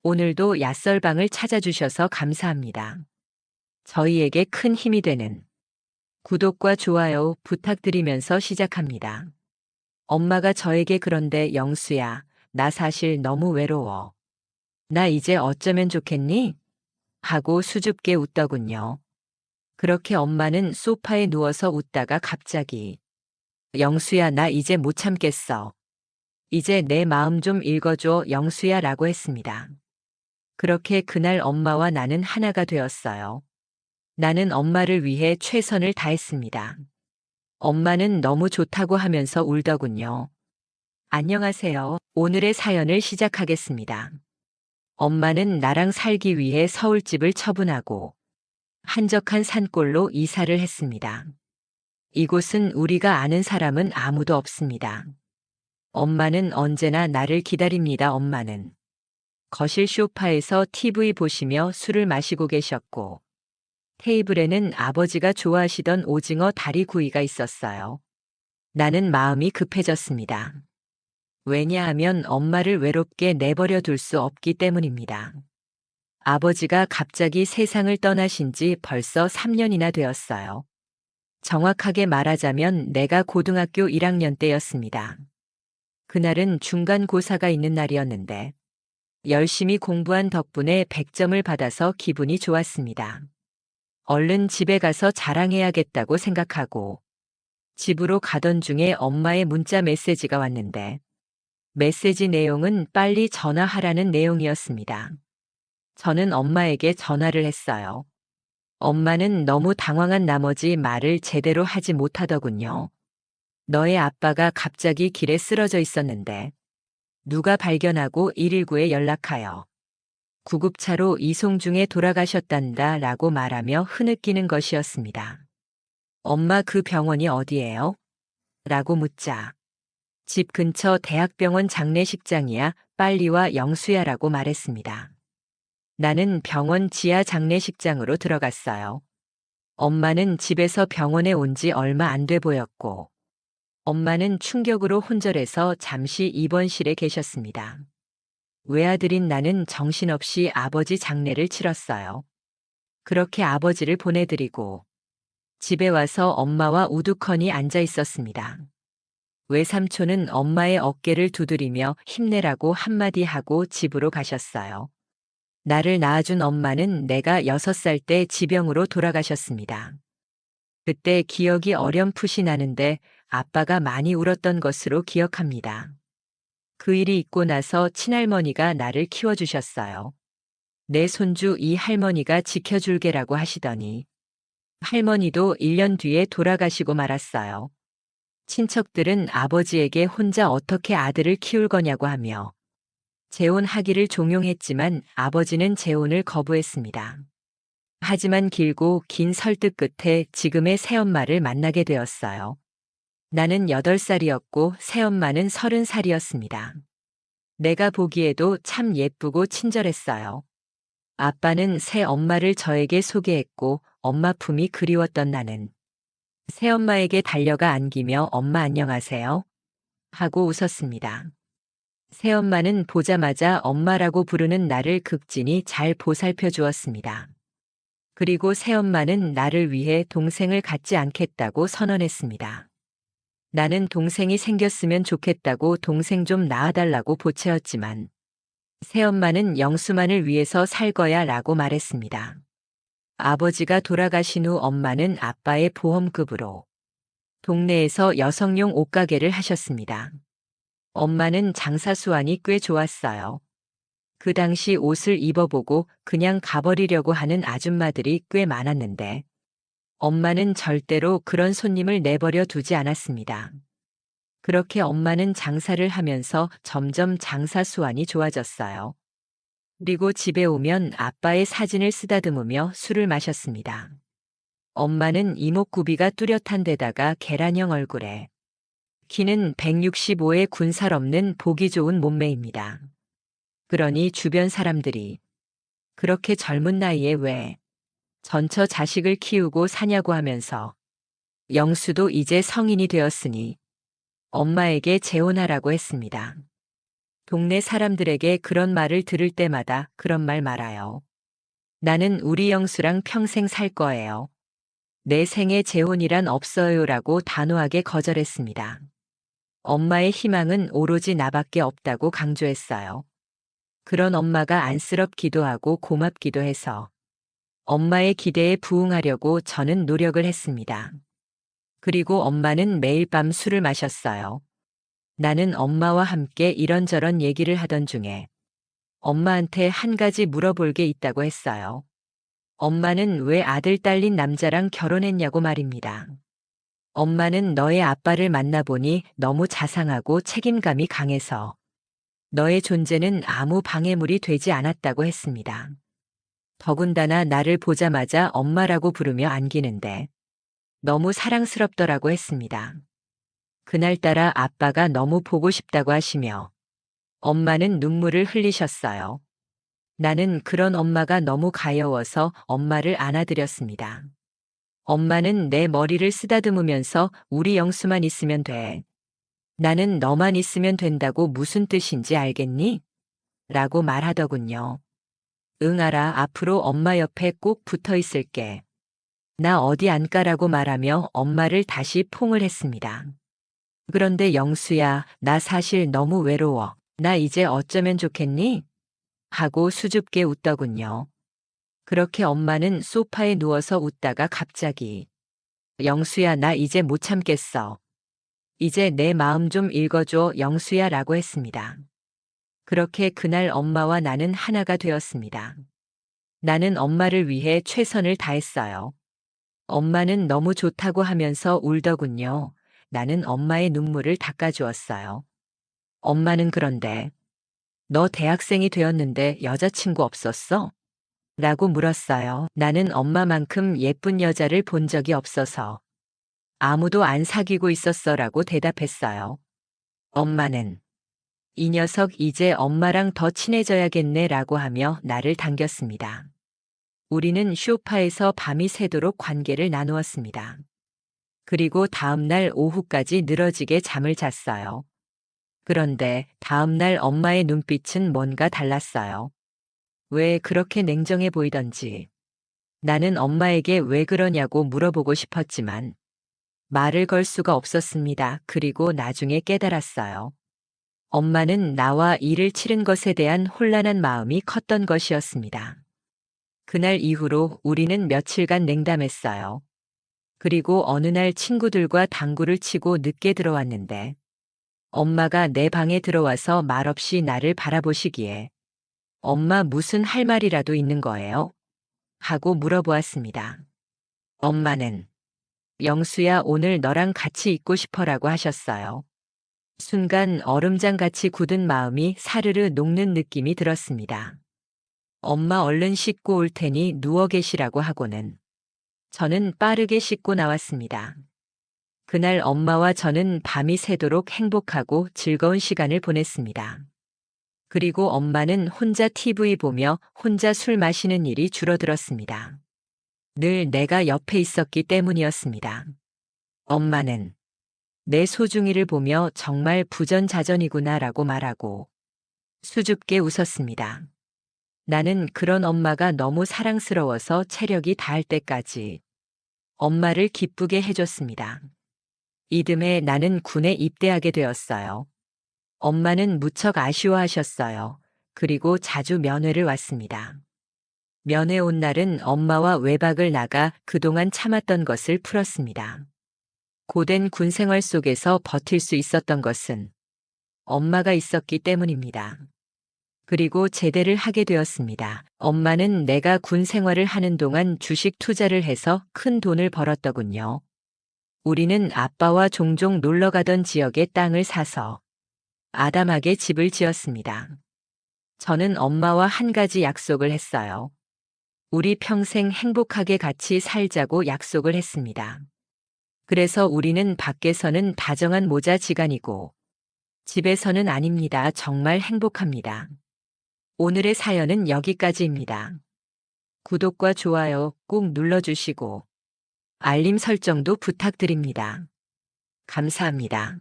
오늘도 야썰방을 찾아주셔서 감사합니다. 저희에게 큰 힘이 되는 구독과 좋아요 부탁드리면서 시작합니다. 엄마가 저에게 그런데 영수야, 나 사실 너무 외로워. 나 이제 어쩌면 좋겠니? 하고 수줍게 웃더군요. 그렇게 엄마는 소파에 누워서 웃다가 갑자기 영수야, 나 이제 못 참겠어. 이제 내 마음 좀 읽어줘, 영수야 라고 했습니다. 그렇게 그날 엄마와 나는 하나가 되었어요. 나는 엄마를 위해 최선을 다했습니다. 엄마는 너무 좋다고 하면서 울더군요. 안녕하세요. 오늘의 사연을 시작하겠습니다. 엄마는 나랑 살기 위해 서울집을 처분하고 한적한 산골로 이사를 했습니다. 이곳은 우리가 아는 사람은 아무도 없습니다. 엄마는 언제나 나를 기다립니다. 엄마는 거실 소파에서 TV 보시며 술을 마시고 계셨고, 테이블에는 아버지가 좋아하시던 오징어 다리 구이가 있었어요. 나는 마음이 급해졌습니다. 왜냐하면 엄마를 외롭게 내버려 둘 수 없기 때문입니다. 아버지가 갑자기 세상을 떠나신 지 벌써 3년이나 되었어요. 정확하게 말하자면 내가 고등학교 1학년 때였습니다. 그날은 중간고사가 있는 날이었는데 열심히 공부한 덕분에 100점을 받아서 기분이 좋았습니다. 얼른 집에 가서 자랑해야겠다고 생각하고 집으로 가던 중에 엄마의 문자 메시지가 왔는데 메시지 내용은 빨리 전화하라는 내용이었습니다. 저는 엄마에게 전화를 했어요. 엄마는 너무 당황한 나머지 말을 제대로 하지 못하더군요. 너의 아빠가 갑자기 길에 쓰러져 있었는데 누가 발견하고 119에 연락하여 구급차로 이송 중에 돌아가셨단다 라고 말하며 흐느끼는 것이었습니다. 엄마, 그 병원이 어디예요? 라고 묻자 집 근처 대학병원 장례식장이야, 빨리 와 영수야 라고 말했습니다. 나는 병원 지하 장례식장으로 들어갔어요. 엄마는 집에서 병원에 온 지 얼마 안 돼 보였고 엄마는 충격으로 혼절해서 잠시 입원실에 계셨습니다. 외아들인 나는 정신없이 아버지 장례를 치렀어요. 그렇게 아버지를 보내드리고 집에 와서 엄마와 우두커니 앉아 있었습니다. 외삼촌은 엄마의 어깨를 두드리며 힘내라고 한마디 하고 집으로 가셨어요. 나를 낳아준 엄마는 내가 6살 때 지병으로 돌아가셨습니다. 그때 기억이 어렴풋이 나는데 아빠가 많이 울었던 것으로 기억합니다. 그 일이 있고 나서 친할머니가 나를 키워주셨어요. 내 손주 이 할머니가 지켜줄게라고 하시더니 할머니도 1년 뒤에 돌아가시고 말았어요. 친척들은 아버지에게 혼자 어떻게 아들을 키울 거냐고 하며 재혼하기를 종용했지만 아버지는 재혼을 거부했습니다. 하지만 길고 긴 설득 끝에 지금의 새엄마를 만나게 되었어요. 나는 8살이었고 새엄마는 30살이었습니다. 내가 보기에도 참 예쁘고 친절했어요. 아빠는 새엄마를 저에게 소개했고 엄마 품이 그리웠던 나는 새엄마에게 달려가 안기며 엄마 안녕하세요 하고 웃었습니다. 새엄마는 보자마자 엄마라고 부르는 나를 극진히 잘 보살펴 주었습니다. 그리고 새엄마는 나를 위해 동생을 갖지 않겠다고 선언했습니다. 나는 동생이 생겼으면 좋겠다고 동생 좀 낳아달라고 보채었지만 새엄마는 영수만을 위해서 살 거야 라고 말했습니다. 아버지가 돌아가신 후 엄마는 아빠의 보험급으로 동네에서 여성용 옷가게를 하셨습니다. 엄마는 장사 수완이 꽤 좋았어요. 그 당시 옷을 입어보고 그냥 가버리려고 하는 아줌마들이 꽤 많았는데 엄마는 절대로 그런 손님을 내버려 두지 않았습니다. 그렇게 엄마는 장사를 하면서 점점 장사 수완이 좋아졌어요. 그리고 집에 오면 아빠의 사진을 쓰다듬으며 술을 마셨습니다. 엄마는 이목구비가 뚜렷한 데다가 계란형 얼굴에 키는 165에 군살 없는 보기 좋은 몸매입니다. 그러니 주변 사람들이 그렇게 젊은 나이에 왜 전처 자식을 키우고 사냐고 하면서 영수도 이제 성인이 되었으니 엄마에게 재혼하라고 했습니다. 동네 사람들에게 그런 말을 들을 때마다 그런 말 말아요. 나는 우리 영수랑 평생 살 거예요. 내 생에 재혼이란 없어요라고 단호하게 거절했습니다. 엄마의 희망은 오로지 나밖에 없다고 강조했어요. 그런 엄마가 안쓰럽기도 하고 고맙기도 해서 엄마의 기대에 부응하려고 저는 노력을 했습니다. 그리고 엄마는 매일 밤 술을 마셨어요. 나는 엄마와 함께 이런저런 얘기를 하던 중에 엄마한테 한 가지 물어볼 게 있다고 했어요. 엄마는 왜 아들 딸린 남자랑 결혼했냐고 말입니다. 엄마는 너의 아빠를 만나보니 너무 자상하고 책임감이 강해서 너의 존재는 아무 방해물이 되지 않았다고 했습니다. 더군다나 나를 보자마자 엄마라고 부르며 안기는데 너무 사랑스럽더라고 했습니다. 그날따라 아빠가 너무 보고 싶다고 하시며 엄마는 눈물을 흘리셨어요. 나는 그런 엄마가 너무 가여워서 엄마를 안아드렸습니다. 엄마는 내 머리를 쓰다듬으면서 우리 영수만 있으면 돼. 나는 너만 있으면 된다고 무슨 뜻인지 알겠니? 라고 말하더군요. 응 알아. 앞으로 엄마 옆에 꼭 붙어 있을게. 나 어디 안 가라고 말하며 엄마를 다시 포옹을 했습니다. 그런데 영수야, 나 사실 너무 외로워. 나 이제 어쩌면 좋겠니? 하고 수줍게 웃더군요. 그렇게 엄마는 소파에 누워서 웃다가 갑자기 영수야, 나 이제 못 참겠어. 이제 내 마음 좀 읽어줘, 영수야 라고 했습니다. 그렇게 그날 엄마와 나는 하나가 되었습니다. 나는 엄마를 위해 최선을 다했어요. 엄마는 너무 좋다고 하면서 울더군요. 나는 엄마의 눈물을 닦아주었어요. 엄마는 그런데 너 대학생이 되었는데 여자친구 없었어? 라고 물었어요. 나는 엄마만큼 예쁜 여자를 본 적이 없어서 아무도 안 사귀고 있었어 라고 대답했어요. 엄마는 이 녀석 이제 엄마랑 더 친해져야겠네 라고 하며 나를 당겼습니다. 우리는 소파에서 밤이 새도록 관계를 나누었습니다. 그리고 다음날 오후까지 늘어지게 잠을 잤어요. 그런데 다음날 엄마의 눈빛은 뭔가 달랐어요. 왜 그렇게 냉정해 보이던지. 나는 엄마에게 왜 그러냐고 물어보고 싶었지만 말을 걸 수가 없었습니다. 그리고 나중에 깨달았어요. 엄마는 나와 일을 치른 것에 대한 혼란한 마음이 컸던 것이었습니다. 그날 이후로 우리는 며칠간 냉담했어요. 그리고 어느 날 친구들과 당구를 치고 늦게 들어왔는데 엄마가 내 방에 들어와서 말없이 나를 바라보시기에 엄마 무슨 할 말이라도 있는 거예요? 하고 물어보았습니다. 엄마는 영수야 오늘 너랑 같이 있고 싶어라고 하셨어요. 순간 얼음장같이 굳은 마음이 사르르 녹는 느낌이 들었습니다. 엄마 얼른 씻고 올 테니 누워 계시라고 하고는 저는 빠르게 씻고 나왔습니다. 그날 엄마와 저는 밤이 새도록 행복하고 즐거운 시간을 보냈습니다. 그리고 엄마는 혼자 TV 보며 혼자 술 마시는 일이 줄어들었습니다. 늘 내가 옆에 있었기 때문이었습니다. 엄마는 내 소중이를 보며 정말 부전자전이구나라고 말하고 수줍게 웃었습니다. 나는 그런 엄마가 너무 사랑스러워서 체력이 닿을 때까지 엄마를 기쁘게 해줬습니다. 이듬해 나는 군에 입대하게 되었어요. 엄마는 무척 아쉬워하셨어요. 그리고 자주 면회를 왔습니다. 면회 온 날은 엄마와 외박을 나가 그동안 참았던 것을 풀었습니다. 고된 군 생활 속에서 버틸 수 있었던 것은 엄마가 있었기 때문입니다. 그리고 제대를 하게 되었습니다. 엄마는 내가 군 생활을 하는 동안 주식 투자를 해서 큰 돈을 벌었더군요. 우리는 아빠와 종종 놀러 가던 지역에 땅을 사서 아담하게 집을 지었습니다. 저는 엄마와 한 가지 약속을 했어요. 우리 평생 행복하게 같이 살자고 약속을 했습니다. 그래서 우리는 밖에서는 다정한 모자지간이고 집에서는 아닙니다. 정말 행복합니다. 오늘의 사연은 여기까지입니다. 구독과 좋아요 꼭 눌러주시고 알림 설정도 부탁드립니다. 감사합니다.